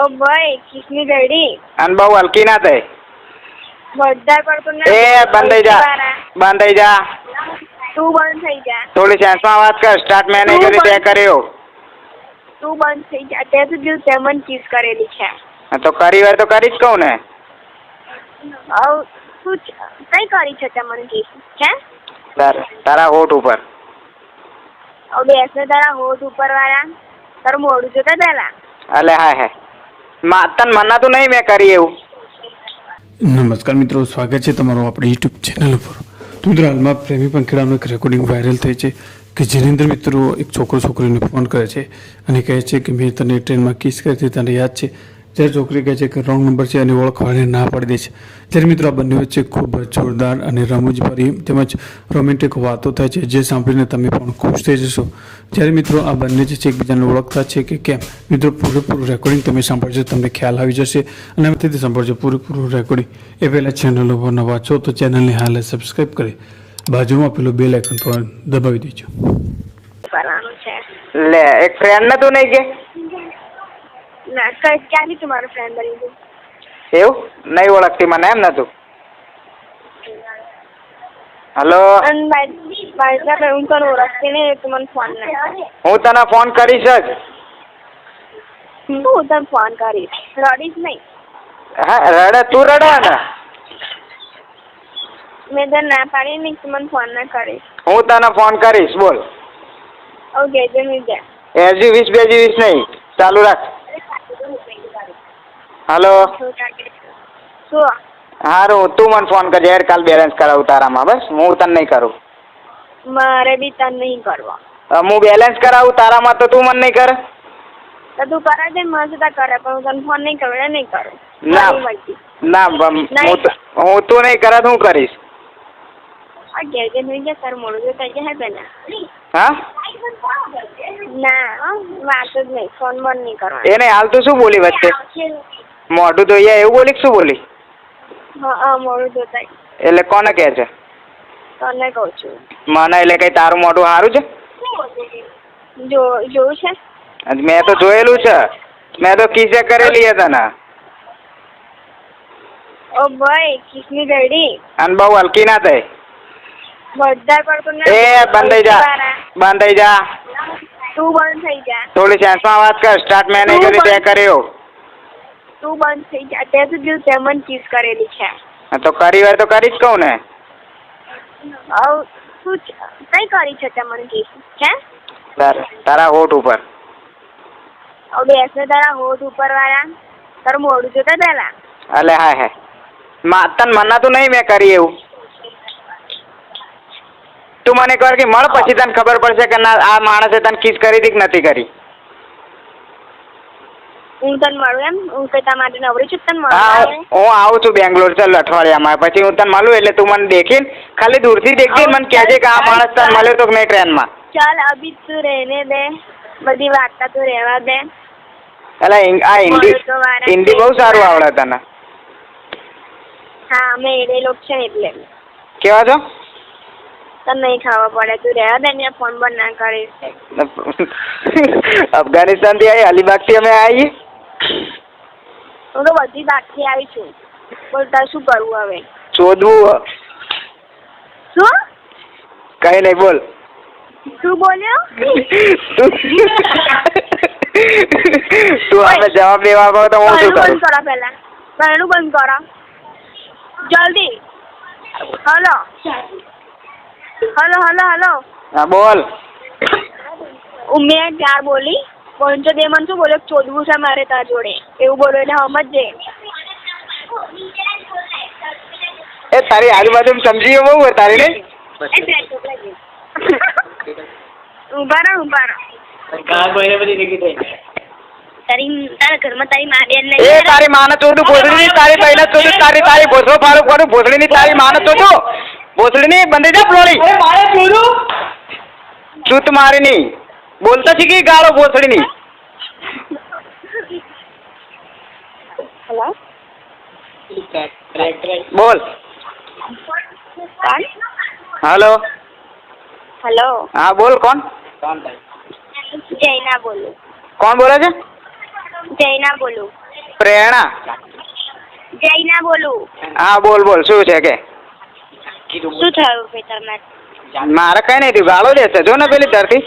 ઓ ભાઈ કિસની ગડી અને બહુ હલકી ના થાય. વધારે પડતું ના. એ બંધ થઈ જા, બંધ થઈ જા. તું બંધ થઈ જા. થોડી સેન્સમાં વાત કર. સ્ટાર્ટ મેં નહીં કરી, તે કર્યો. તું બંધ થઈ જા. તે સુધી તે મને કિસ કરેલી છે. તો કરી હોય તો કરી જ કહું ને. તું કઈ કરી છે તે મને કિસ છે? તારા હોઠ ઉપર. બેસને તારા હોઠ ઉપર વાળા તારું મોઢું જોતા પેલા. અલે હા તન મનાતું નહીં મેં કરી એવું. નમસ્કાર મિત્રો, સ્વાગત છે તમારું આપણી યુટ્યુબ ચેનલ ઉપર. તો મિત્રો, હાલમાં પ્રેમી પંખીડાનું એક રેકોર્ડિંગ વાયરલ થઈ છે કે જેની અંદર મિત્રો એક છોકરો છોકરીને ફોન કરે છે અને કહે છે કે મેં તને ટ્રેનમાં કિસ કરી હતી, તને યાદ છે? જ્યારે છોકરી કહે છે કે રોંગ નંબર છે અને ઓળખવાને ના પાડી દે છે. ત્યારે મિત્રો આ બંને વચ્ચે ખૂબ જ જોરદાર અને રમૂજભરી તેમજ રોમેન્ટિક વાતો થાય છે, જે સાંભળીને તમે પણ ખુશ થઈ જશો. જ્યારે મિત્રો આ બંને જે છે એકબીજાને ઓળખતા છે કે કેમ, મિત્રો પૂરેપૂરું રેકોર્ડિંગ તમે સાંભળજો, તમને ખ્યાલ આવી જશે. અને તેથી સાંભળજો પૂરેપૂરું રેકોર્ડિંગ. એ પહેલાં ચેનલ ઉપર નવા છો તો ચેનલને હાલ સબસ્ક્રાઈબ કરી બાજુમાં પેલું બેલ આઇકન પર દબાવી દેજો. લે એક ફ્રેન્ડ ને તું નહીં કે ના ક્યાંથી તમારો ફ્રેન્ડ બની ગયો? એવું નહીં ઓળખતી મને એમ નતું? હલો, હું તને ઓળખતી નહીં, તું મને ફોન ના. હું તને ફોન કરીશ જ. હું તને ફોન કરીશ, રડીશ નહીં. હા રડે, તું રડે ને? મેં તને ના પાડી નહીં, તું મને ફોન ના કરીશ. હું તને ફોન કરીશ, બોલ. ઓકે જમી એજી 20 બેજી 20 નહીં, ચાલુ રાખ. હલો, શું? હારું તું મને ફોન કરજે યાર, કાલ બેલેન્સ કરાવું તારામાં. બસ હું તને નહીં કરું. મારે બી તને નહીં કરવા. હું બેલેન્સ કરાવું તારામાં તો તું મને નહીં કરે? તો તું કરે છે મસ્ત કરે, પણ હું તને ફોન નહીં કરું એટલે નહીં કરું. ના હું તું નહીં કરે તો હું કરીશ. ઘેર ઘેર નહીં ગયા સર, મોડું જોતા ગયા પેલા. હા ના વાત જ નહીં, ફોન બંધ નહીં કરવાનો. એને હાલ તો શું બોલી વચ્ચે? મોઢું ધોઈએ એવું બોલી શું બોલી? હા મોડું જોતા. એટલે કોને કહે છે? તને કહું છું. મને એટલે કઈ તારું મોઢું સારું છે? જોયું છે? મેં તો જોયેલું છે, મેં તો કિસે કરેલી હતી તને. ઓ ભાઈ કિસની ગડી અને બહુ હલકી ના થાય. વધારે પડતું ના. એ બંધ થઈ જા, બંધ થઈ જા. તું બંધ થઈ જા. થોડી સેન્સમાં વાત કર. સ્ટાર્ટ મેં નહીં કરી, તે કર્યો. તું બંધ થઈ જા. તે સુધી તે મને કિસ કરેલી છે. તો કરી હોય તો કરી જ કહું ને. તું કઈ કરી છે તે મને કિસ છે? તારા હોઠ ઉપર. બેસને તારા હોઠ ઉપર વાળા તારું મોઢું જોતા પેલા. અલે હા તન મનાતું નહીં મેં કરી એવું. તું મને કર કે મળ, પછી તને ખબર પડશે કે ના આ માણસે તને કિસ કરી હતી કે નથી કરી. હું તને મળું એમ? હું કઈ તારા માટે નવરી છું તને મળું? હા હું આવું છું બેંગ્લોર, ચાલ અઠવાડિયામાં. પછી હું તને મળું એટલે તું મને દેખીને ખાલી દૂરથી દેખી મને કહેજે કે આ માણસ તને મળ્યો તો કે નહીં ટ્રેનમાં. ચાલ અભી તું રહેને દે, બધી વાર્તા તું રહેવા દે. એટલે આ હિન્દી બહુ સારું આવડે તને. હા અમે એડે લોક છે એટલે. કેવા છો? તને નહીં ખાવા પડે, તું રહેવા દે ને, ફોન બંધ ના કરીશ. અફઘાનિસ્તાન થી આવી, અલીબાગ થી અમે આવીએ. હું તો બધી બાગથી આવી છું. બોલતા શું કરવું હવે? શોધવું. શું? કઈ નહીં બોલ. શું બોલ્યો? તું હવે જવાબ દેવા કહો તો હું શું કરું? બંધ કરો પેલા, પહેલું બંધ કરો જલ્દી. Hello hello hello hello. હા બોલ. મેં ચાર બોલી, પંચો દે મને શું બોલ્યો? ચોદવું છે મારે તાર જોડે એવું બોલો એટલે સમજજે. એ તારી આજુબાજુ સમજી બહુ હોય તારી નહીં. ઉભા રહો. તારા ઘરમાં તારી મા બેન નહીં? એ તારી માને ચોદું ભોસડી, તારી પહેલા ચોદું, તારી ભોસડો ફાળું કરું ભોસડી ની, તારી માને ચોદું ભોસડી ની. બંધ જા પ્લોડી. ચૂત મારી ની બોલતા શીખી ગાળો ભોસડી ની. હેલો બોલ. હેલો. હેલો હા બોલ. કોણ? જૈના બોલું. કોણ બોલે છે? જૈના બોલું. પ્રેરણા. જૈના બોલું. હા બોલ બોલ શું છે કે? શું થયું ભાઈ તમે? મારે કઈ નહીં થયું, ગાળો દેશે જો ને પેલી ધરતી.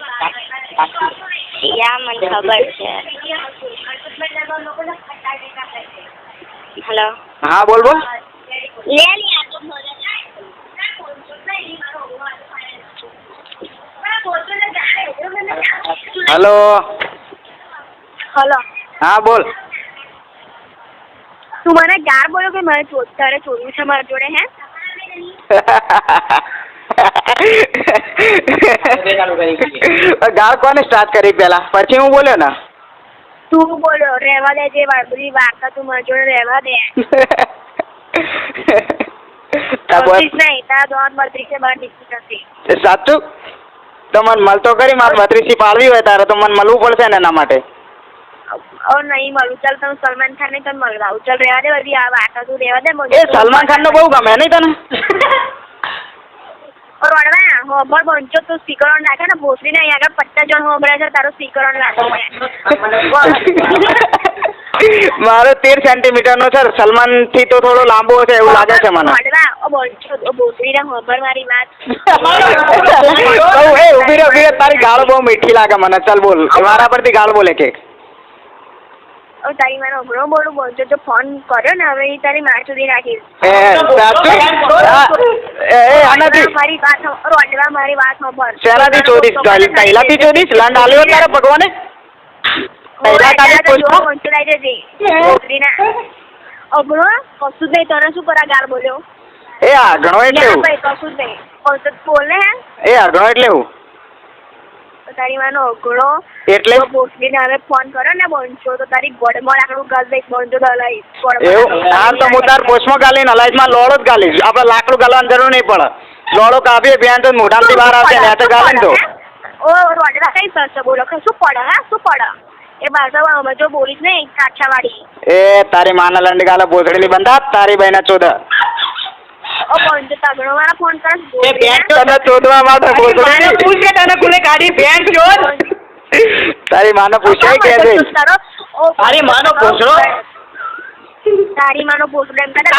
યા મને ખબર છે. હેલો. હા બોલ બોલ. લે લિયા તો હલો. હેલો. હા બોલ. તું મને ગાર બોલ્યો કે મારે તારે ચોરવું છે મારા જોડે હે? ગાળ કોને સ્ટાર્ટ કરી પેલા, પછી હું બોલ્યો ને. તું બોલ્યો રહેવા દે, જે બધી વાર્તા તું મારા જોડે રહેવા દે. નહીં તારા દોન 32 બાર નીકળી નથી. સાચું તો મને મળતો કરી, મારે 32 પાડવી હોય તારે તો મને મળવું પડશે ને એના માટે. નહીં મળું. ચાલ તમે સલમાન ખાન ને તને મળવા આવું. ચાલ રહેવા દે બધી આ વાર્તા, તું રહેવા દે. એ સલમાન ખાન નો બહુ ગમે નહીં તને? હોબર બનશો તું સ્પીકર ઓન નાખે ને ભોસડી ને અહીંયા આગળ 50 જણ હોબળે છે, તારો સ્પીકર ઓન રાખો. મારો 13 સેન્ટીમીટર નો છે, સલમાન થી તો થોડો લાંબો છે એવું લાગે છે મને. ભોસડી ને હોબર મારી વાત. ઉભી રહે, તારી ગાળો બહુ મીઠી લાગે મને. ચાલ બોલ, મારા પરથી ગાળ બોલે કે તારી મને હમણાં બોલું બોલજો. જો ફોન કર્યો ને હવે એ તારી માર સુધી રાખીશ. મારી વાત રોડવા, મારી વાત ખબર. શેનાથી ચોરીશ? પહેલાથી ચોરીશ? લંડ આલ્યો તારે ભગવાને? અઘણો કશું જ નહીં. તને શું કરા ગાળ બોલ્યો? એ અઘણો એટલે કશું જ નહીં. બોલ ને. એ અઘણો એટલે હું તારી માનો અઘડો એટલે ભોસડીને હવે ફોન કરો ને બોનચો તો તારી ગોડમાં લાકડું ગાલ દઈશ. બોનચો તો હલાઈશ. એવું? હા તો હું તાર પોસ્ટમાં ગાલીને હલાઈશમાં લોડો જ ગાલીશ. આપણે લાકડું ગાલવાની જરૂર નહીં પડે. લોડો કાપીએ બેન તો મોઢામાંથી બહાર આવશે ને તો ગાલે તો. ઓ રોડડા કઈ કરશે બોલો કે શું પડે? હા શું પડે? એ ભાષામાં અમે જો બોલીશ ને કાઠિયાવાડી. એ તારી માના લંડ ગાલે ભોસડીની બંધા તારી બહેના ચોદા. ઓ બોનચો તગડો વાળા ફોન કર. એ બેન તને ચોદવા માટે ભોસડી પૂછ કે તને કોને કાઢી બેન ચોદ. તારી માનો પૂછાય કે છે? તારી માનો ભોસડો. તારી માનો ભોસડો એમ કરે.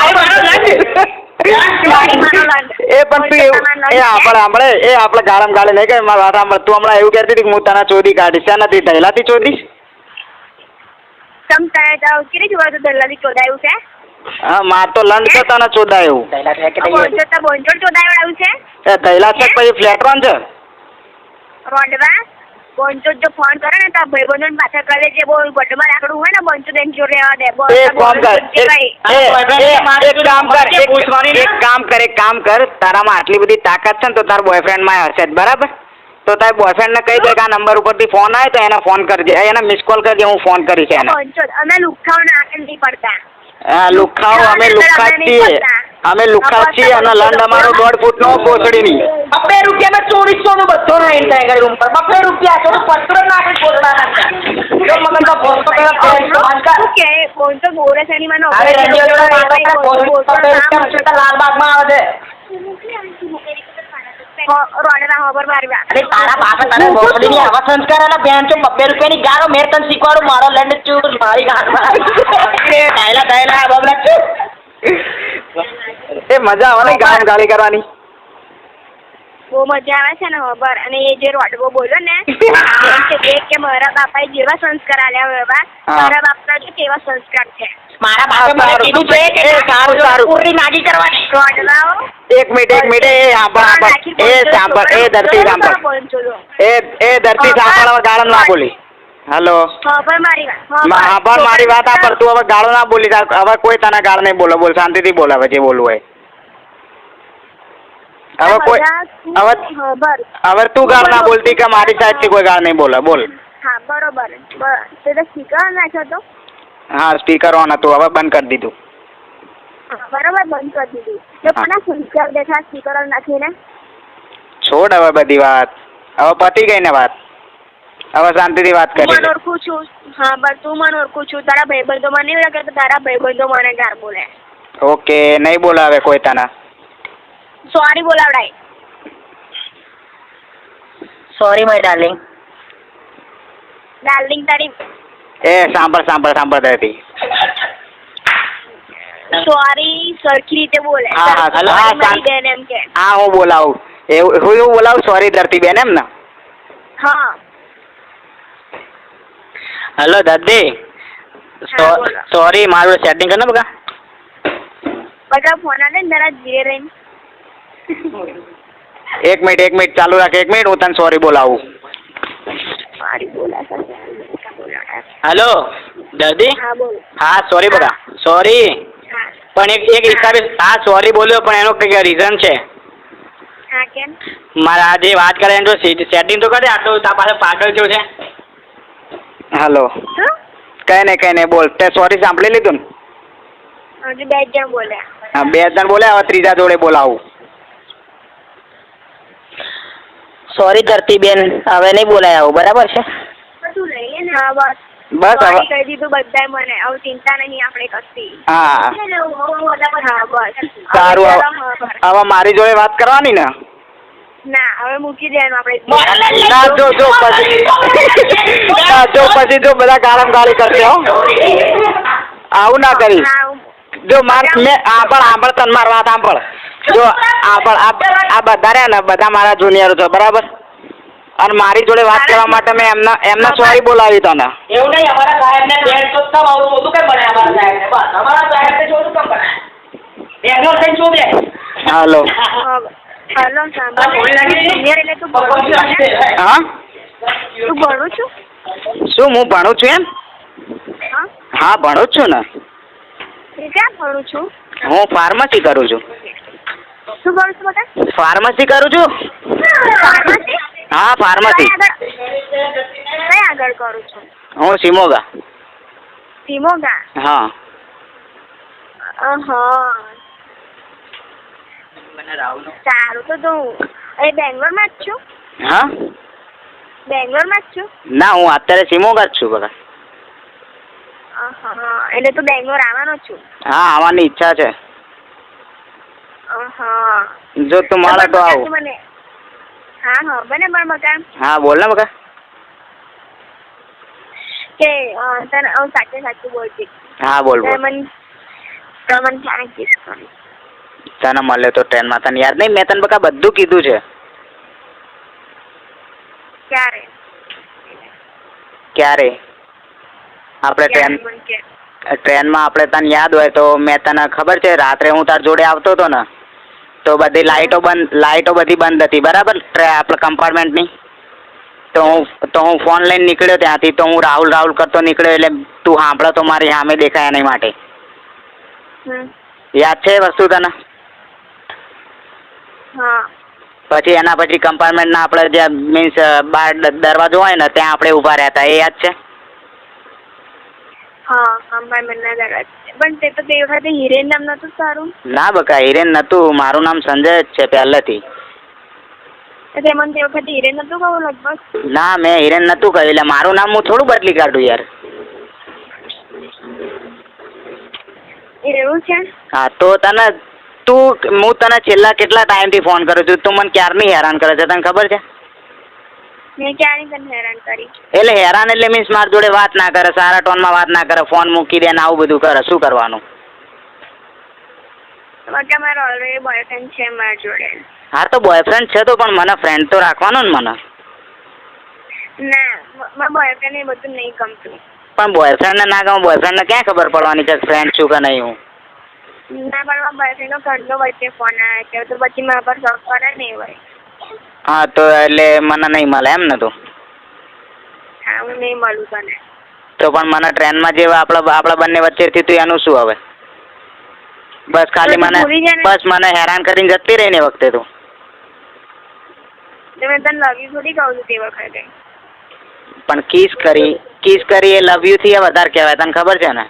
એ પણ તું એવું એ આપણે એ આપણે ગાળમ ગાળે નહીં કે મારી વાત સાંભળ. તું હમણાં એવું કહેતી હતી કે હું તને ચોરી કાઢીશ. નથી દહેલાથી ચોરીશ? તમ કેરી જોવા તો દહેલાથી ચોદાયું છે? હા માર તો લંડ છે તને ચોદાયું. બોનચોડ ચોદાયું છે? એ દહેલા છે પછી ફ્લેટ કોણ છે? રોડવા બોનચોડ જો ફોન કરે ને તો ભાઈબંધો પાછળ કરે છે. બહુ ગઢમાં લાકડું હોય ને બોનચોડ એમ જોડે રહેવા દે. એક કામ કર તારામાં આટલી બધી તાકાત છે ને તો તાર બોયફ્રેન્ડ માં હશે જ બરાબર. તો તાર બોયફ્રેન્ડ ને કહી દે કે આ નંબર ઉપરથી ફોન આવે તો એને ફોન કરજે, એને મિસ કોલ કરજે, હું ફોન કરીશ એને. અમે લુખાવ ના આગળ નહીં પડતા. લુખાવ અમે લુખા છીએ, અમે લુખા છીએ અને લંડ અમારો 1.5 ફૂટ નો ભોસડીની. 2 રૂપિયા માં 2400 નું બધો નહીં થાય રૂમ પર. 2 રૂપિયા તો પત્ર નાખી પોતાના જો મગનમાં ભોસકો શું કે બોનચોડ બોલે છે એની માનો લાલબાગ માં આવે છે. રોડના હોબર મારવા. અરે તારા બાપે તને ભોસડીની આવા સંસ્કાર અને બેન તો 2 રૂપિયાની ગાળો મેર તને શીખવાડું. મારો લંડ ચૂડ મારી ગાળમાં ડાયલા બબલા છે. એ મજા આવે ને ગામ ગાળી કરવાની. બહુ મજા આવે છે ને હોબર. અને એ જે રોડવો બોલ્યો ને કે મારા બાપાએ જેવા સંસ્કાર આલ્યા એવા મારા બાપના જો કેવા સંસ્કાર છે. મારા બાપે મને કીધું છે કે સારું પૂરી નાગી કરવાની. રોડવાઓ એક મિનિટ એ સાંભળ એ ધરતી સાંભળ એ ધરતી સાંભળ ગાળો ના બોલી. હેલો પણ મારી વાત સાંભળ. તું હવે ગાળો ના બોલી. હવે કોઈ તને ગાળ નહીં બોલે. બોલ શાંતિથી બોલ. હવે જે બોલવું હોય હવે કોઈ હવે તું ગાળ ના બોલતી કે મારી સાઈડ થી કોઈ ગાળ નહીં બોલે. બોલ. હા બરોબર. તે તો સ્પીકર નાખ્યો તો? હા સ્પીકર ઓન હતું, હવે બંધ કરી દીધું. બરોબર બંધ કરી દીધું. તો કોના સંસ્કાર દેખા સ્પીકર નાખીને? છોડ હવે બધી વાત. હવે પતી ગઈ ને વાત. હવે શાંતિથી વાત કરી. મને ઓળખું છું. હા બસ તું મને ઓળખું છું. તારા ભાઈબંધો મને નહીં લાગે તો તારા ભાઈબંધો મને ગાર બોલે. ઓકે નહીં બોલાવે કોઈ તને. સોરી બોલાવડાય. Sorry my darling. ડાર્લિંગ તારી. એ સાંભળ સાંભળ સાંભળ હતી સોરી સરખી રીતે બોલે. હા, હા, sorry, હા, મારી બેન એમ કે. હા હું બોલાવું એવું બોલાવું સોરી ધરતીબેન એમ ને. હા. હેલો દાદી. હા, બોલો. સોરી મારું સેટિંગ કર ને બકા. બધા ફોન આલે ને જરા ધીરે રહીને. એક મિનિટ ચાલુ રાખ. 1 મિનિટ હું તને સોરી બોલાવું. મારી બોલાશે. હેલો દાદી. હા, બોલ. હા સોરી બકા સોરી. હા. પણ એક હિસાબે હા સોરી બોલ્યો પણ એનો કંઈક રીઝન છે. હા, કેમ? મારા જે વાત કરે એનો સેટિંગ તો કરે. આટલું તારા પાસે પાગલ જેવું છે. હેલો. શું? કઈ નહીં બોલ. તે સોરી સાંભળી લીધું ને? હજુ 2 જણ બોલ્યા. હા 2 જણ બોલ્યા. હવે ત્રીજા જોડે બોલાવું. સોરી ધરતીબેન, હવે નહીં બોલાય આવું, બરાબર છે? તું લઈ લે ને. હા, બસ. બસ હવે. કહી દીધું બધાય મને. હવે ચિંતા નહીં આપણે કશી. હા હા, બસ. સારું. હવે મારી જોડે વાત કરવાની ને? ના, હવે મૂકી દેવાનું આપણે. ના જો પછી જો બધા ગાળમ ગાળી કરશે હો. આવું ના કરીશ. જો આંભળ તન માર વાત આંભળ. જો આ બધા રહ્યા ને બધા મારા જુનિયર છે બરાબર. અને મારી જોડે વાત કરવા માટે મેં એમના સોરી બોલાવી તને. એવું નહીં, અમારા સાહેબને બેન તો તમ આવું બધું કઈ બને અમારા સાહેબને. બસ અમારા સાહેબને જોડું કમ બને. બેનો થઈને શું દે? હાલો. હાલો, જુનિયર એટલે તું ભણું છું? હા તું ભણું છું? શું હું ભણું છું એમ? હા. હા ભણું જ છું ને. હું ક્યાં ભણું છું? હું ફાર્મસી કરું છું. શું ભણું છું બધા? ફાર્મસી કરું છું. ફાર્મસી? હા ફાર્મસી. કઈ આગળ કરું છું? હું સિમોગા. સિમોગા? હા. સારું તો તું અહીં બેંગ્લોરમાં જ છું? હા બેંગ્લોરમાં જ છું? ના હું અત્યારે સિમોગા જ છું બકા. એટલે તું બેંગ્લોર આવવાનો છું? હા આવવાની ઈચ્છા છે. જો તું મળે તો આવું. હા બને પણ બકા. હા બોલ ને બકા. કે તને હું સાચું બોલતી. હા બોલ બોલ. મને ક્યારે કિસ કરી? તને મળ્યો તો ટ્રેનમાં. તને યાદ નહીં? મેં તને બકા બધું કીધું છે. ક્યારે આપણે ટ્રેનમાં આપણે તને યાદ હોય તો મેં તને ખબર છે રાત્રે હું તાર જોડે આવતો હતો ને તો બધી લાઈટો બધી બંધ હતી બરાબર આપણે કમ્પાર્ટમેન્ટની. તો હું ફોન લઈને નીકળ્યો ત્યાંથી. તો હું રાહુલ કરતો નીકળ્યો એટલે તું સાંભળો તો મારી સામે દેખાય એની માટે. યાદ છે એ વસ્તુ તને? પછી એના પછી કમ્પાર્ટમેન્ટના આપણે જે મીન્સ બાર દરવાજો હોય ને ત્યાં આપણે ઊભા રહેતા એ યાદ છે? હા કમ્પાર્ટમેન્ટના દરવાજા. પણ તે તો તે વખતે હિરેન નામ નતું સારું? ના બકા હિરેન નતું. મારું નામ સંજય જ છે પહેલેથી. તે મને તે વખતે હિરેન નતું કહું લગભગ? ના મેં હિરેન નતું કહ્યું. એટલે મારું નામ હું થોડું બદલી કાઢું યાર. એવું છે? હા તો હું તને છેલ્લા કેટલા ટાઈમથી ફોન કરું છું. તું મને ક્યારની હેરાન કરે છે તને ખબર છે? મેં ક્યારની તને હેરાન કરી? એટલે હેરાન એટલે મીન્સ મારી જોડે વાત ના કરે, સારા ટોનમાં વાત ના કરે, ફોન મૂકી દે ને આવું બધું કરે. શું કરવાનું? મારો ઓલરેડી બોયફ્રેન્ડ છે મારા જોડે. હા તો બોયફ્રેન્ડ છે તો પણ મને ફ્રેન્ડ તો રાખવાનો ને મને. ના મારા બોયફ્રેન્ડ એ બધું નહીં ગમતું. પણ બોયફ્રેન્ડને ના ગમે બોયફ્રેન્ડને ક્યાં ખબર પડવાની છે ફ્રેન્ડ છું કે નહીં હું? ના પણ મારા બોયફ્રેન્ડનો ઘરનો વચ્ચે ફોન આવે છે તો પછી મારા પર શોખ કરે ને હોય. હા તો એટલે મને નહીં મળે એમ ને તું? હા હું નહીં મળું તને. તો પણ મને ટ્રેનમાં જે આપણા બંને વચ્ચેથી તું એનું શું હવે? બસ ખાલી મને હેરાન કરીને જતી રહી ને વખતે તું. મેં તને લવ યુ થોડી કહું છું તે વખતે. પણ કિસ કરી એ લવ યુ થી વધારે કહેવાય તને ખબર છે ને?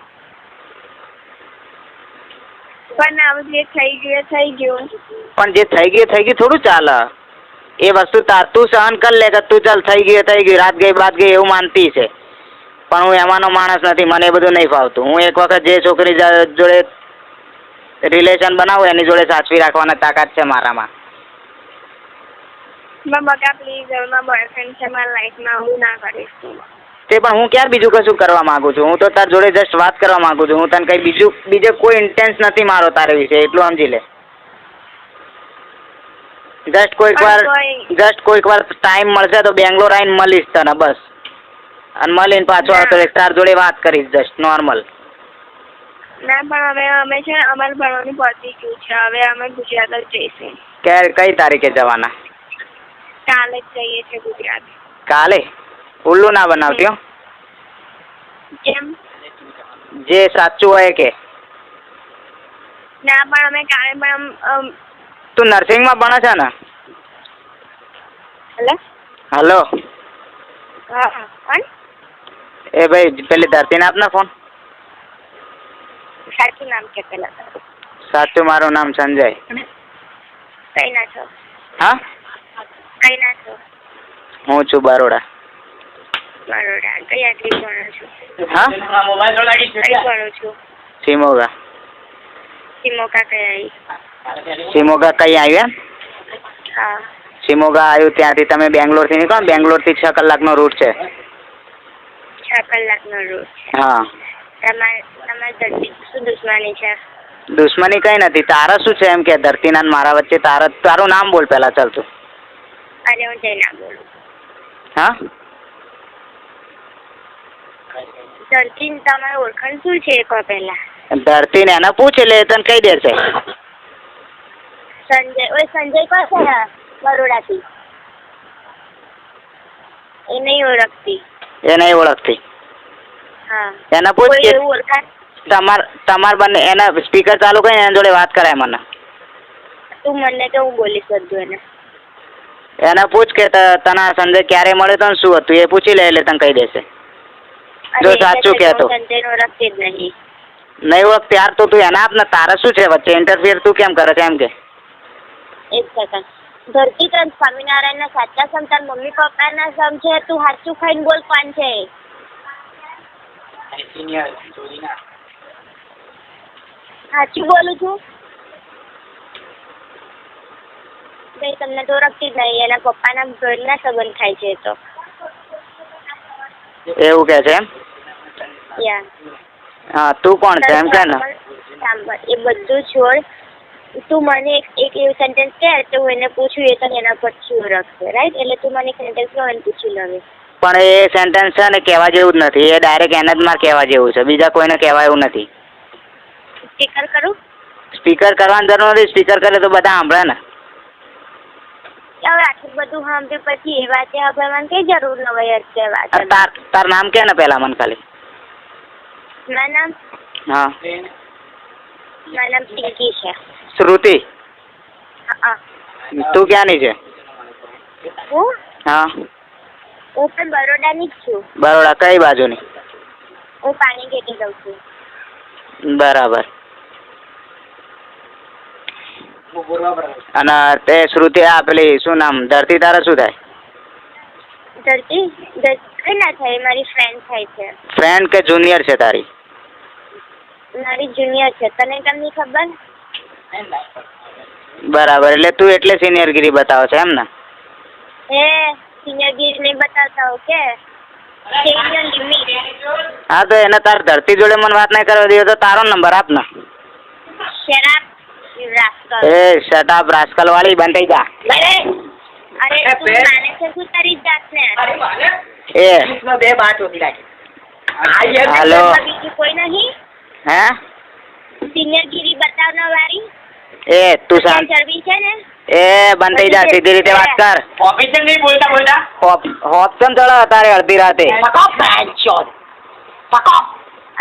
પણ આવું જે થઈ ગયું. પણ જે થઈ ગયું થોડું ચાલે. એ વસ્તુ તું સહન કરી લે કે તું ચાલ થઈ ગયું રાત ગઈ બાત ગઈ એવું માનતી છે. પણ હું એમાંનો માણસ નથી. મને એ બધું નહીં ફાવતું. હું એક વખત જે છોકરી જોડે રિલેશન બનાવું એની જોડે સાચવી રાખવાના તાકાત છે મારામાં. બકા પ્લીઝ હવે મારા બોયફ્રેન્ડ છે મારા લાઈફમાં હું ના કરીશ. તે પણ હું ક્યારે બીજું કશું કરવા માંગુ છું? હું તો તાર જોડે જસ્ટ વાત કરવા માંગુ છું. હું તને કઈ બીજે કોઈ ઇન્ટેન્સ નથી મારો તારે વિશે, એટલું સમજી લે. જસ્ટ કોઈક વાર ટાઈમ મળશે તો બેંગ્લોર આવીને મળીશ તને બસ. અને મળીને પાછો આવતો રહીશ, તાર જોડે વાત કરીશ જસ્ટ નોર્મલ. ના પણ હવે અમે છે અમારે ભણવાનું પતી ગયું છે, હવે અમે ગુજરાત જ જઈશું. કઈ તારીખે જવાના? કાલે જ જઈએ છીએ ગુજરાત. કાલે? ઉલ્લુ ના બનાવતી હો. કેમ? જે સાચું હોય કે. ના પણ અમે કાલે પણ તું નર્સિંગમાં ભણે છે ને? હેલો. હલો. હા કોણ? એ ભાઈ પેલી ધરતીને આપને ફોન. સાચું નામ કે પેલા? સાચું મારું નામ સંજય. કઈ ના છો? હા? કઈ ના છો? હું છું બરોડા. બરોડા. કઈ આટલી ભણો છો? હા? કઈ ભણું છું? સિમોગા. સિમોગા કઈ આવી? સિમોગા કઈ આવ્યું એમ? હા. સિમોગા આવ્યું ત્યાંથી તમે બેંગ્લોરથી નીકળો. બેંગ્લોરથી 6 કલાકનો રૂટ છે. 6 કલાકનો રૂટ? હા. તમારે ધરતી શું દુશ્મની છે? દુશ્મની કઈ નથી. તારા શું છે એમ કે ધરતીના મારા વચ્ચે? તારું નામ બોલ પેલા ચાલ તું. અરે હું જઈને બોલું. હા? ધરતી તમારી ઓળખાણ શું છે કહો પેલા? ધરતીને એને પૂછ લે, તને કહી દેશે. સંજય. ઓય સંજય કોણ છે બરોડાથી? એ નહીં ઓળખતી. એ નહીં ઓળખતી? હા. એને પૂછ કે ઓળખાણ તમાર બંને એના સ્પીકર ચાલુ કરીને એના જોડે વાત કરાય મને. તું મને કે હું બોલીશ બધું એને પૂછ કે તને સંજય ક્યારે મળ્યો તો શું હતું એ પૂછી લે એટલે તને કહી દેશે. જો સાચું કહેતો. સંજયને ઓળખતી જ નહીં. નહીં ઓળખતી યાર તો તું એના આપ ને. તારા શું છે વચ્ચે ઇન્ટરફિયર તું કેમ કરે છે એમ કે? એક સેકન્ડ. ધરતી તન સ્વામિનારાયણના સાચા સંતાન મમ્મી પપ્પાના સમ છે. તું હાચું ખાઈને બોલ કોણ છે? સાચું બોલું છું? ભાઈ તમને તો ઓળખતી જ નહીં. એના પપ્પાના ઘરના સંબંધ થાય છે તો. એવું કે છે એમ? યા. હા તું કોણ છે એમ કે ને? સાંભળ, એ બધું છોડ. તું મને એક એવું સેન્ટેન્સ કહે તો હું એને પૂછું, એ તને એના પરથી ઓળખશે, રાઈટ? એટલે તું મને સેન્ટેન્સ કહો અને પૂછી લે. પણ એ સેન્ટેન્સ છે ને કહેવા જેવું જ નથી. એ ડાયરેક્ટ એને જ માં કહેવા જેવું છે. બીજા કોઈને કહેવા એવું નથી. સ્પીકર કરું? સ્પીકર કરવાની જરૂર નથી. સ્પીકર કરે તો બધા સાંભળે ને. હવે આટલું બધું સાંભળ્યું પછી એ વાતે હવે મને કઈ જરૂર ન હોય છે વાત? તાર નામ કે ને પેલા મને ખાલી? મારું નામ? હા. મારું નામ પિંકી છે. શ્રુતિ? હા. તું ક્યાંની છે? હું? હા. હું પણ બરોડાની જ છું. બરોડા કઈ બાજુની? હું પાણી ઘેટી દઉં છું. બરાબર. અને તે શ્રુતિ આ પેલી શું નામ ધરતી તારે શું થાય? ધરતી કઈ ના થાય, મારી ફ્રેન્ડ થાય છે. ફ્રેન્ડ કે જુનિયર છે તારી? મારી જુનિયર છે. તને કેમ નહીં ખબર? બરાબર. એટલે તું એટલે સિનિયરગીરી બતાવે છે એમ ને? એ સિનિયરગીરી નહીં બતાવતા ઓકે? હા તો એને તાર ધરતી જોડે મને વાત નહીં કરવા દે તો તારો નંબર આપ ને. એ શટ અપ રાસ્કલ વાળી બંધ થઈ જા. અરે તું માને છે શું તારી જાતને? એ બે બાત હોતી લાગે. હાલો. બીજું કોઈ નહીં? હે? સિનિયરગીરી બતાવના વાળી? એ તું શાંત. ચરબી છે ને? એ બંધ થઈ જા. સીધી રીતે વાત કર. ઓફિસર નહીં બોલતા. ઓપ્શન ચડો તારે અડધી રાતે.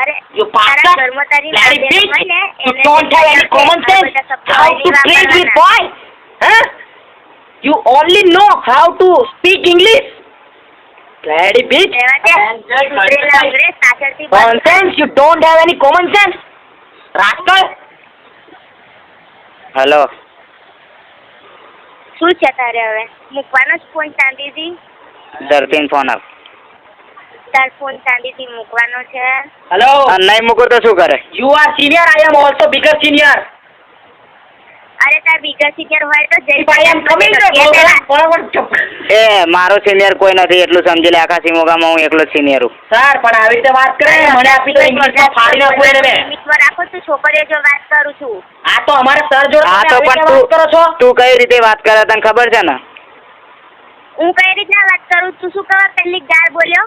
અરે You તારા bastard! ઘરમાં તારી Bloody મારી bitch! હોય ને You એને don't have any common sense. How to treat with boy? Huh? You only know how to speak English. Bloody bitch! Common sense? You don't have any common sense. Rascal! Hello. શું છે તારે હવે? મૂકવાનો જ phone શાંતિથી? ધરતીને phone આપ. તાર phone શાંતિથી મૂકવાનો છે? Hello. નહીં મૂકો તો શું કરે? You are senior. I am also bigger senior. અરે તાર બીજા સિનિયર હોય તો જઈ ભાઈ એમ કમી એ મારો સિનિયર કોઈ નથી એટલું સમજી લે. આખા સિમોગામાં હું એકલો જ સિનિયર છું. સર પણ આવી રીતે વાત કરે મને આપી તો ઇંગ્લિશમાં ફાડી નાખું એને મેં. લિમિટમાં રાખો તો છોકરીઓ જો વાત કરું છું. આ તો અમારે સર જોડે હા તો તમે આવી પણ રીતે વાત કરો છો. તું કઈ રીતે વાત કરે તને ખબર છે ને? હું કઈ રીતના વાત કરું? તું શું કહેવા પહેલી ગાળ બોલ્યો?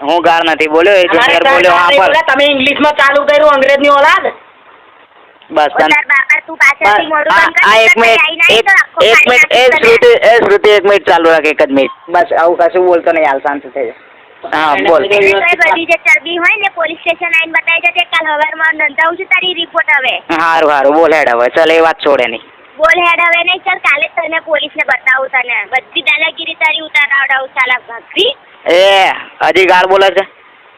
હું ગાળ નથી બોલ્યો, એ અમારે જુનિયર સર બોલ્યો. હા ગાળ નહીં પણ બોલ્યા, તમે ઇંગ્લિશમાં ચાલુ કર્યું અંગ્રેજની ઓલાદ. બસ તને તાર બાપા તું પાછળથી મોઢું બંધ આ કરી એક મિનિટ એક મિનિટ એ શ્રુતિ એક મિનિટ ચાલુ રાખ, એક જ મિનિટ બસ. આવું કશું બોલતો નહીં, હાલ શાંત થઈ જાય. હા બોલ. બધી જે ચરબી હોય ને પોલીસ સ્ટેશન આવીને બતાવી જશે. કાલ સવારમાં નોંધાવું છું તારી રિપોર્ટ. હવે સારું સારું બોલ હેડ હવે. ચાલ એ વાત છોડે નહીં. બોલ હેડ હવે નહીં. ચાલ કાલે તને પોલીસને બતાવું. તને બધી દાદાગીરી તારી ઉતારાવડાવું. ચાલા ભાખરી એ હજી ગાળ બોલે છે?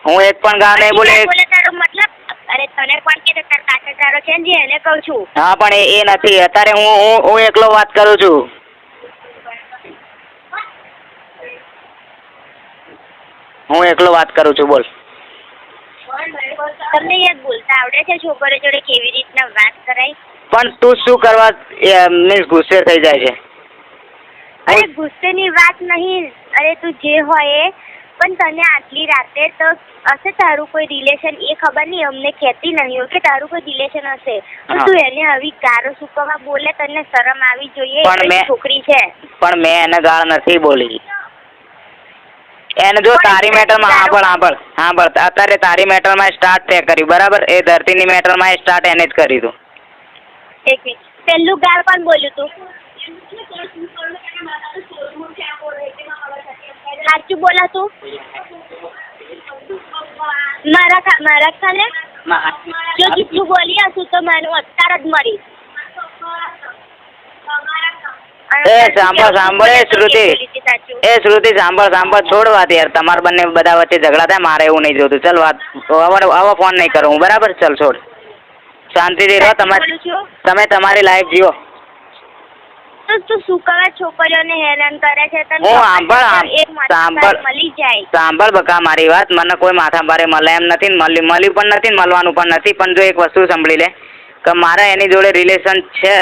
હું એક પણ ગાળ નહીં બોલે. બોલે તારો મતલબ? અરે તને પણ કે તાર કાકા તારો છે ને જે એને કહું છું. હા પણ એ નથી. અત્યારે હું એકલો વાત કરું છું. હું એકલો વાત કરું છું. બોલ. તમને યાદ બોલતા આવડે છે છોકરીઓ જોડે કેવી રીતના વાત કરાય? પણ તું શું કરવા મીન્સ ગુસ્સે થઈ જાય છે? અરે ગુસ્સેની વાત નહીં. અરે તું જે હોય એ. પણ તને આટલી રાતે તો હશે તારું કોઈ રિલેશન, એ ખબર નહીં, અમને કહેતી નહીં હોય કે તારું કોઈ રિલેશન હશે. તો તું એને આવી ગાળો સુકવા બોલે? તને શરમ આવી જોઈએ. છોકરી છે. પણ મેં એને ગાળ નથી બોલી. એને જો તારી મેટરમાં સાંભળ અત્યારે તારી મેટરમાં સ્ટાર્ટ તે કર્યું બરાબર. એ ધરતીની મેટરમાં સ્ટાર્ટ એને જ કર્યું હતું. એક મિનિટ, પહેલું ગાળ પણ બોલ્યું તું? સાચું બોલા તું? મારા ખાને જો જેટલું બોલી હશું તો મને અત્યારે જ મળી. એ સાંભળ એ શ્રુતિ સાંભળ છોડ વાત યાર. તમારા બંને બધા વચ્ચે ઝઘડા થાય, મારે એવું નહીં જોતું. ચાલ વાત હવે ફોન નહીં કરું હું બરાબર. ચાલ છોડ, શાંતિથી રહો. તમે તમારી લાઈફ જીવો. તું શું કરે છોકરીઓને હેરાન કરે છે? મળી જાય. સાંભળ બકા મારી વાત. મને કોઈ માથા ભારે મળે એમ નથી, મળ્યું પણ નથી, મળવાનું પણ નથી. પણ જો એક વસ્તુ સાંભળી લે કે મારા એની જોડે રિલેશન છે,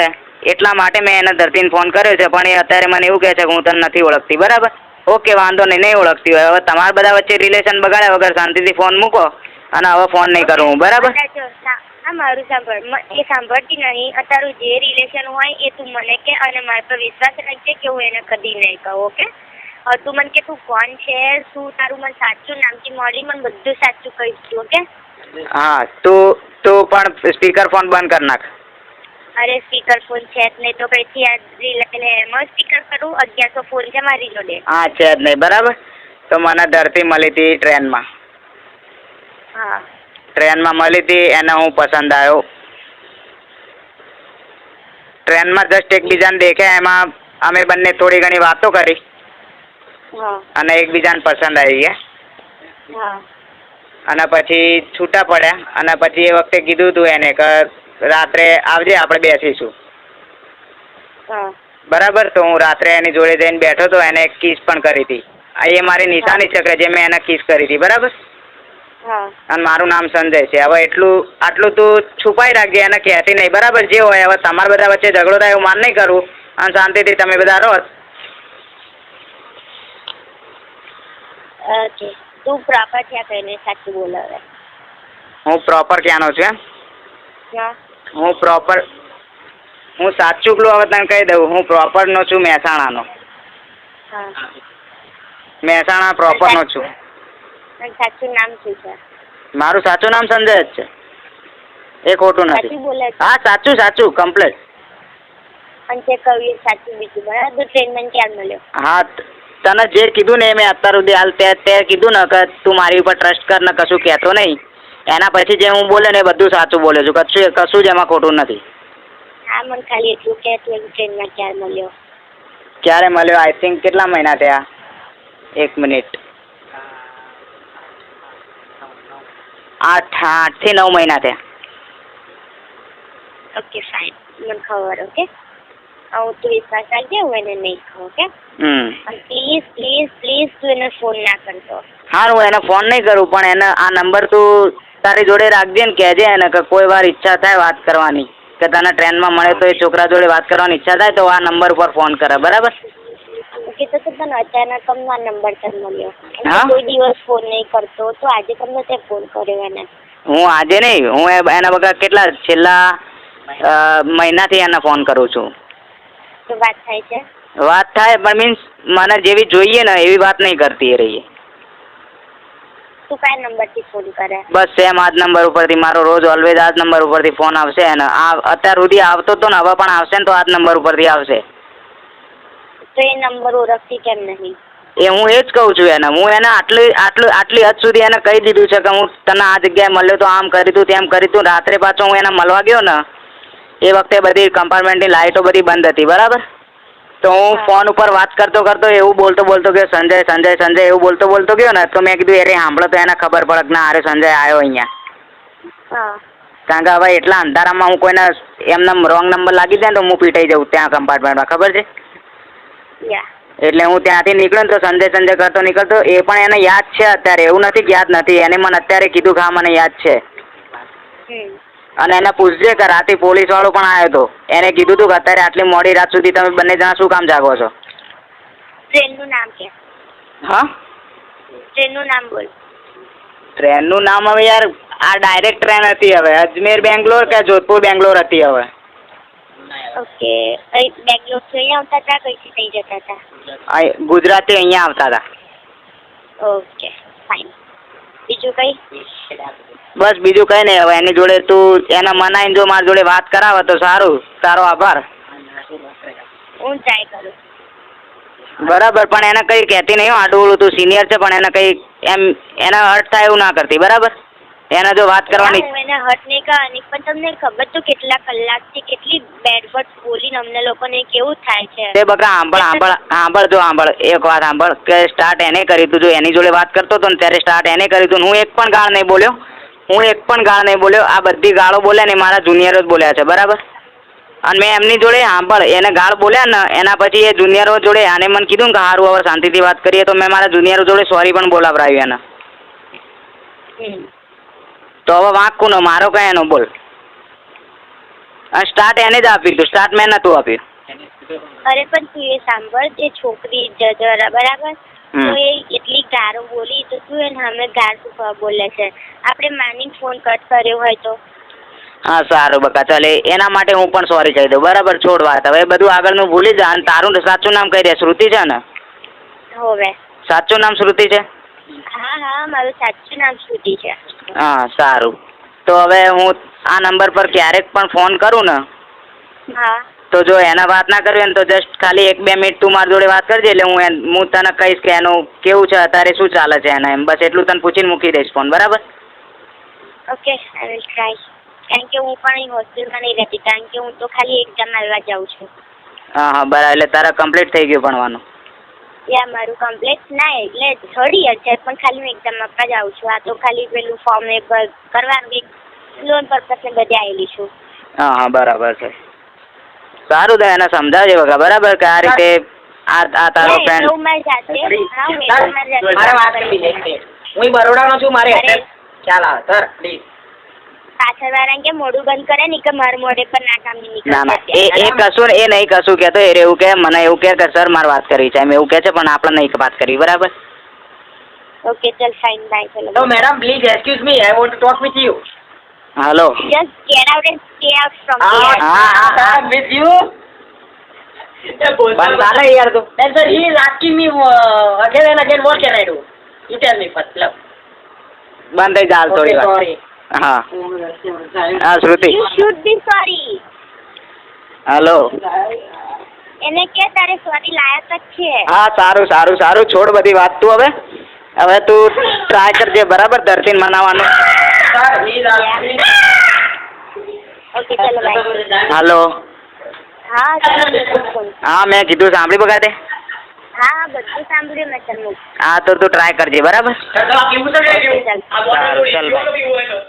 એટલા માટે મેં એને ધરતીને ફોન કર્યો છે. પણ એ અત્યારે મને એવું કહે છે કે હું તને નથી ઓળખતી. બરાબર, ઓકે વાંધો નહીં ઓળખતી હોય. હવે તમારા બધા વચ્ચે રિલેશન બગાડ્યા વગર શાંતિથી ફોન મૂકો અને હવે ફોન નહીં કરું હું બરાબર. હા મારું સાંભળ, એ સાંભળતી નહીં. તારું જે રિલેશન હોય એ તું મને કે, અને મારા પર વિશ્વાસ રાખજે કે હું એને કદી નહીં કહું. ઓકે? તું મને કે તું કોણ છે, શું તારું મને સાચું નામથી મળી, મને બધું સાચું કહીશ તું. ઓકે? હા તું પણ સ્પીકર ફોન બંધ કર નાખ. અરે સ્પીકર ફોન છે જ નહીં તો કઈથી એમાં સ્પીકર કરું? 1100 ફોન છે મારી જોડે. હા છે જ નહીં બરાબર. તો મને ધરતી મળી હતી ટ્રેનમાં. હા ટ્રેનમાં મળી હતી, એને હું પસંદ આવ્યો. ટ્રેનમાં જસ્ટ એકબીજાને દેખ્યા, એમાં અમે બંને થોડી ઘણી વાતો કરી અને એકબીજાને પસંદ આવી ગયા. અને પછી છૂટા પડ્યા. અને પછી એ વખતે કીધું તું એને કે રાત્રે આવજે, આપણે બેસીશું. બરાબર. તો હું રાત્રે એની જોડે જઈને બેઠો તો એને કિસ પણ કરી હતી. એ મારી નિશાની છે કે જે મેં એને કિસ કરી હતી. બરાબર. અને મારું નામ સંજય છે. હવે આટલું તું છુપાઈ રાખજે, એને કહેતી નહીં બરાબર. જે હોય હવે તમારા બધા વચ્ચે ઝઘડો થાય એવું માન નહીં કરું, અને શાંતિથી તમે બધા રહો. ઓકે, તું પ્રોપર છે કઈને સાચું બોલાવે? હું પ્રોપર ક્યાંનો છું એમ? હું સાચું પેલું હવે તને કહી દઉં. હું પ્રોપરનો છું મહેસાણાનો. મહેસાણા પ્રોપરનો છું. સાચું નામ શું છે? મારું સાચું નામ સંજય જ છે. એ ખોટું નથી. હા સાચું કમ્પ્લીટ. પણ તે કહ્યું સાચું બીજું બરાબર. ટ્રેનમાં ક્યાં મળ્યો? હા તને જે કીધું ને મેં અત્યાર સુધી હાલ તે કીધું ને કે તું મારી ઉપર ટ્રસ્ટ કર ને કશું કહેતો નહીં. એના પછી જે હું બોલે ને એ બધું સાચું બોલે છું. કશું જ એમાં ખોટું નથી. હા મને ખાલી એટલું કે તું ટ્રેનમાં ક્યારે મળ્યો? ક્યારે મળ્યો? આઈ થિંક કેટલા મહિના થયા? 1 મિનિટ. 8 થી 9 મહિના થયા. ઓકે ફાઇન, મને ખબર. ઓકે, હું તું વિશ્વાસ રાખજે, હું એને નહીં કહું. ઓકે? પ્લીઝ તું એને ફોન ના કરતો. હા હું એને ફોન નહીં કરું, પણ એને આ નંબર તું તારી જોડે રાખજે ને કહેજે એને કે કોઈ વાર ઈચ્છા થાય વાત કરવાની કે તને ટ્રેનમાં મળે તો એ છોકરા જોડે વાત કરવાની ઈચ્છા થાય તો આ નંબર ઉપર ફોન કરે, બરાબર? ઓકે, તો તને અચાનક કમનો આ નંબર તને મળ્યો? હા? કોઈ દિવસ ફોન નહીં કરતો, તો આજે કમનો તે ફોન કર્યો એને? હું આજે નહીં, હું એના વગર કેટલા છેલ્લા મહિનાથી એને ફોન કરું છું. તો વાત થાય છે? વાત થાય પણ મીન્સ મને જેવી જોઈએ ને એવી વાત નહીં કરતી એ રહી. તું કયા નંબરથી ફોન કરે? બસ સેમ આ જ નંબર ઉપરથી, મારો રોજ ઓલવેઝ આ જ નંબર ઉપરથી ફોન આવશે અને અત્યાર સુધી આવતો તો ને હવે પણ આવશે ને તો આ જ નંબર ઉપરથી આવશે. તો એ નંબર ઓળખતી કેમ નહીં? એ હું એ જ કહું છું એને. હું એને આટલી હદ સુધી એને કહી દીધું છે કે હું તને આ જગ્યાએ મળ્યો તો આમ કરી તું તેમ કરી તું. રાત્રે પાછો હું એને મળવા ગયો ને એ વખતે બધી કમ્પાર્ટમેન્ટની લાઇટો બધી બંધ હતી, બરાબર? તો હું ફોન ઉપર વાત કરતો એવું બોલતો ગયો સંજય એવું બોલતો ગયો ને તો મેં કીધું અરે સાંભળો તો એને ખબર પડે કે ના અરે સંજય આવ્યો અહીંયા. હા. કારણ કે હવે એટલા અંધારામાં હું કોઈને એમને રોંગ નંબર લાગી જાય ને તો હું પીટાઈ જાઉં ત્યાં કમ્પાર્ટમેન્ટમાં, ખબર છે? એટલે હું ત્યાંથી નીકળ્યો ને તો સંજય કરતો નીકળતો. એ પણ એને યાદ છે અત્યારે, એવું નથી કે યાદ નથી. એને મને અત્યારે કીધું કે હા મને યાદ છે. અને એને પૂછજે કે રાતે પોલીસ વાળો પણ આવ્યો હતો, એને કીધું હતું કે અત્યારે આટલી મોડી રાત સુધી તમે બંને જણા શું કામ જાગો છો? ટ્રેનનું નામ કે? હા, ટ્રેનનું નામ બોલ. ટ્રેનનું નામ હવે યાર આ ડાયરેક્ટ ટ્રેન હતી હવે અજમેર બેંગ્લોર કે જોધપુર બેંગ્લોર હતી હવે. ઓકે, બેંગ્લોર થી અહીંયા આવતા હતા, કઈથી થઈ જતા હતા? ગુજરાતી અહીંયા આવતા હતા. Okay fine. બીજું કઈ? બસ બીજું કઈ નહીં. હવે એની જોડે તું એને મનાઈને જો મારી જોડે વાત કરાવે તો સારું. તારો આભાર. હું ટ્રાય કરું. બરાબર, પણ એને કઈ કહેતી નહીં આડું તું સિનિયર છે પણ એને કઈ એમ એને હર્ટ થાય એવું ના કરતી, બરાબર? એને જો વાત કરવાની હું એને હર્ટ નહીં કરવાની, પણ તમને ખબર તો કેટલા કલાકથી કેટલી બેડ વર્ડ બોલીને અમને લોકોને કેવું થાય છે? તે બકરા સાંભળ એક વાત સાંભળ કે સ્ટાર્ટ એને કરી તું. જો એની જોડે વાત કરતો હતો ને ત્યારે સ્ટાર્ટ એને કરી તું. હું એક પણ ગાળ નહીં બોલ્યો. આ બધી ગાળો બોલ્યા ને મારા જુનિયરો જ બોલ્યા છે, બરાબર? અને મેં એમની જોડે સાંભળ એને ગાળ બોલ્યા ને એના પછી એ જુનિયરો જોડે આને મને કીધું કે સારું હવે શાંતિથી વાત કરીએ તો મેં મારા જુનિયરો જોડે સોરી પણ બોલાવરાવ્યું એને. તો હવે વાંક કોનો? મારો કઈ એનો બોલ. અને સ્ટાર્ટ એને જ આપ્યું તું, સ્ટાર્ટ મેં નતું આપ્યું. અરે પણ તું એ સાંભળ, એ છોકરી જરા બરાબર, તો એ એટલી ગાળો બોલી તો તું એને સામે ગાળ શું બોલે છે? આપણે માની ફોન કટ કર્યો હોય તો? હા સારું બકા, ચાલે એના માટે હું પણ સોરી કહી દઉં, બરાબર? છોડ વાત, હવે બધું આગળનું ભૂલી જા. અને તારું સાચું નામ કઈ દે? શ્રુતિ છે ને? હોવે. સાચું નામ શ્રુતિ છે? હા, મારું સાચું નામ શ્રુતિ છે. હા સારું. તો હવે હું આ નંબર પર ક્યારેક પણ ફોન કરું ને તો જો એને વાત ના કરવી ને તો જસ્ટ ખાલી 1-2 મિનિટ તું મારી જોડે વાત કરજે એટલે હું તને કહીશ કે એનું કેવું છે અત્યારે, શું ચાલે છે એને, એમ બસ એટલું તને પૂછીને મૂકી દઈશ ફોન, બરાબર? Okay, I will try. કારણ કે હું પણ અહીં હોસ્ટેલમાં નહીં રહેતી, કારણ કે હું તો ખાલી એક્ઝામ આપવા જાઉં છું. હા બરાબર. એટલે તારા કમ્પ્લીટ થઈ ગયું ભણવાનું? મારું કમ્પ્લીટ ના એટલે 3rd યર છે પણ ખાલી હું એક્ઝામ આપવા જાઉં છું. આ તો ખાલી પેલું ફોર્મ એ કરવાનું, એક લોન પર્પસ ને બધે આવેલી છું. હા બરાબર છે. સારું તો એને સમજાવજે બકા, બરાબર? કે આ રીતે આ તારો ફ્રેન્ડ હું બરોડાનો છું, મારે ચાલ આવે સર પ્લીઝ. પાછળ વાળા કે મોઢું બંધ કરે ને કે મારા મોઢે પર ના કામ નહીં ના નીકળે. એ કશું એ નહીં કશું કહેતો. એ એવું કે મને એવું કે સર મારે વાત કરવી છે એમ એવું કે છે પણ આપણે નહીં વાત કરવી, બરાબર? ઓકે ચલ ફાઇન, બાય. ચલો. No madam, please excuse me. I want to talk with you. Hello. Just get out and stay out from Ah, here. with you. બંધ યાર તું. Then sir, he is asking me again and again. What can I do? You tell me first, love. બંધ થઈ જા થોડી વાર. Sorry. હા શ્રુતિ. You should be sorry. Hello. એને કે તારે સોરી લાયક જ છે. હા સારું છોડ બધી વાત. તું હવે તું ટ્રાય કરજે, બરાબર? ધરતીને મનાવવાનું. Sir, he is asking me. Okay ચલો બાય. હેલો. હા હા મેં કીધું સાંભળી બગાડે? હા બધું સાંભળ્યું મેં. ચાલ હા તો તું ટ્રાય કરજે, બરાબર? Sir, ચાલ. સારું ચાલ બાય.